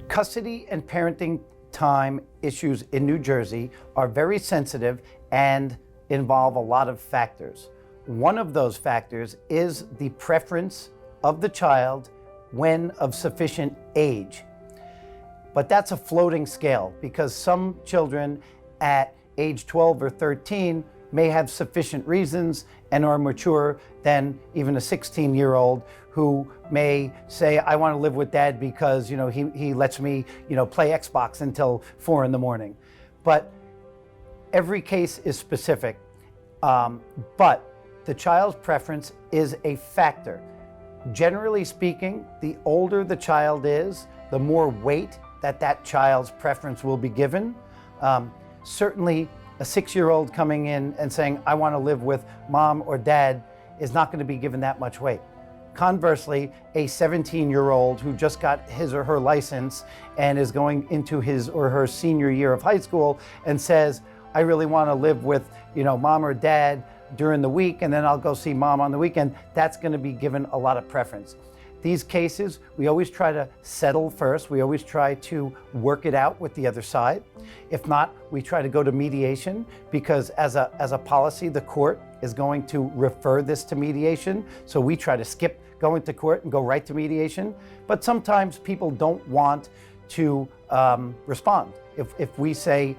Custody and parenting time issues in New Jersey are very sensitive and involve a lot of factors. One of those factors is the preference of the child when of sufficient age. But that's a floating scale because some children at age 12 or 13 may have sufficient reasons and are mature than even a 16-year-old who may say, I want to live with dad because he lets me play Xbox until 4 in the morning. But every case is specific. But the child's preference is a factor. Generally speaking, the older the child is, the more weight that child's preference will be given. Certainly, a 6-year-old coming in and saying, I want to live with mom or dad is not going to be given that much weight. Conversely, a 17-year-old who just got his or her license and is going into his or her senior year of high school and says, I really want to live with mom or dad during the week and then I'll go see mom on the weekend, that's going to be given a lot of preference. These cases, we always try to settle first. We always try to work it out with the other side. If not, we try to go to mediation because as a policy, the court is going to refer this to mediation. So we try to skip going to court and go right to mediation. But sometimes people don't want to respond. If we say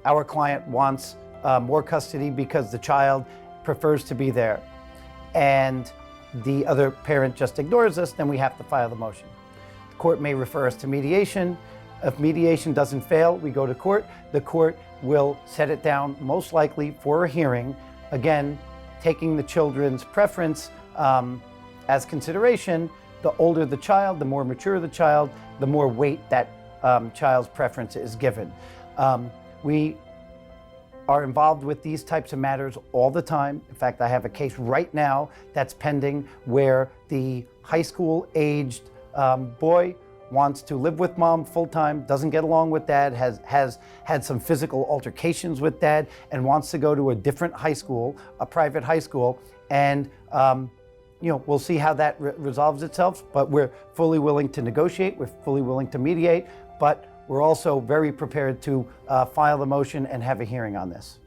our client wants more custody because the child prefers to be there and the other parent just ignores us, then we have to file the motion. The court may refer us to mediation. If mediation doesn't fail, we go to court. The court will set it down most likely for a hearing, again, taking the children's preference as consideration. The older the child, the more mature the child, the more weight that child's preference is given. We are involved with these types of matters all the time. In fact, I have a case right now that's pending where the high school aged boy wants to live with mom full-time, doesn't get along with dad, has had some physical altercations with dad, and wants to go to a different high school, a private high school, and we'll see how that resolves itself, but we're fully willing to negotiate, we're fully willing to mediate, but we're also very prepared to file the motion and have a hearing on this.